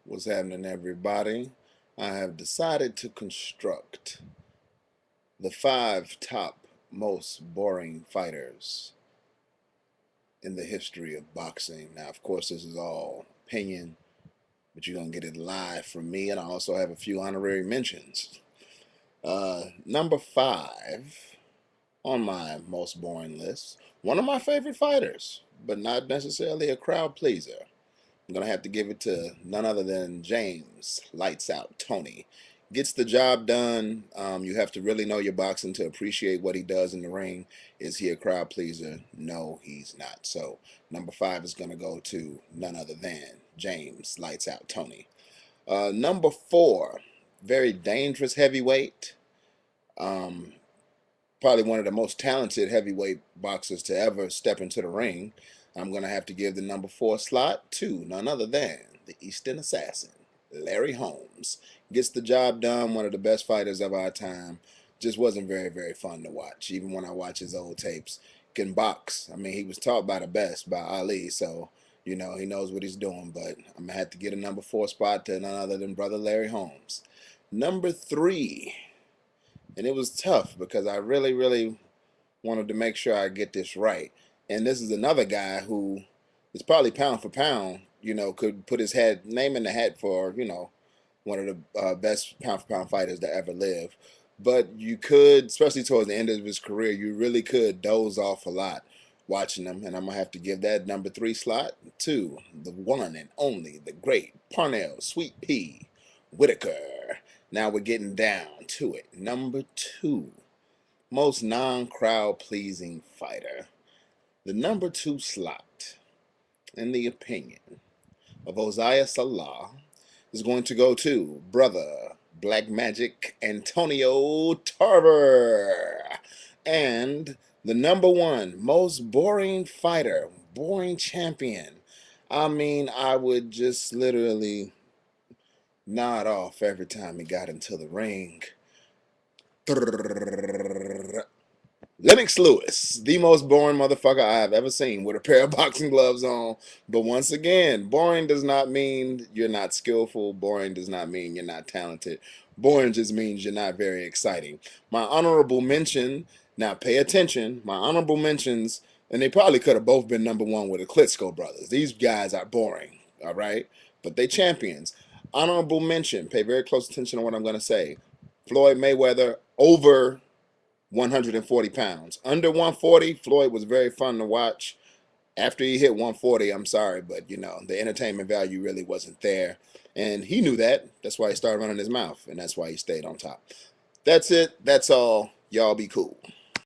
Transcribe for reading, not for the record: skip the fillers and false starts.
What's happening, everybody? I have decided to construct the five top most boring fighters in the history of boxing. Now, of course, this is all opinion, but you're going to get it live from me, and I also have a few honorary mentions. Number five on my most boring list, one of my favorite fighters, but not necessarily a crowd pleaser. I'm going to have to give it to none other than James Lights Out Tony. Gets the job done. You have to really know your boxing to appreciate what he does in the ring. Is he a crowd pleaser? No, he's not. So, number five is going to go to none other than James Lights Out Tony. Number four, very dangerous heavyweight. Um, Probably one of the most talented heavyweight boxers to ever step into the ring. I'm going to have to give the number four slot to none other than the Eastern Assassin, Larry Holmes. Gets the job done, one of the best fighters of our time. Just wasn't very, very fun to watch. Even when I watch his old tapes, can box. I mean, he was taught by the best, by Ali, so, he knows what he's doing. But I'm going to have to get a number four spot to none other than Brother Larry Holmes. Number three, and it was tough because I really, really wanted to make sure I get this right. And this is another guy who is probably pound for pound, could put his name in the hat for, one of the best pound for pound fighters to ever live. But you could, especially towards the end of his career, you really could doze off a lot watching him. And I'm going to have to give that number three slot to the one and only, the great Parnell Sweet Pea Whitaker. Now we're getting down to it. Number two, most non-crowd pleasing fighter. The number two slot, in the opinion of Osiah Salah, is going to go to Brother Black Magic Antonio Tarver. And the number one most boring fighter, boring champion. I mean, I would just literally nod off every time he got into the ring. Lennox Lewis, the most boring motherfucker I have ever seen with a pair of boxing gloves on. But once again, boring does not mean you're not skillful. Boring does not mean you're not talented. Boring just means you're not very exciting. My honorable mention, now pay attention, my honorable mentions, and they probably could have both been number one with the Klitschko brothers. These guys are boring, all right? But they champions. Honorable mention, pay very close attention to what I'm going to say. Floyd Mayweather over 140 pounds. Under 140, Floyd was very fun to watch. After he hit 140, I'm sorry, but the entertainment value really wasn't there. And he knew that. That's why he started running his mouth, and that's why he stayed on top. That's it. That's all. Y'all be cool.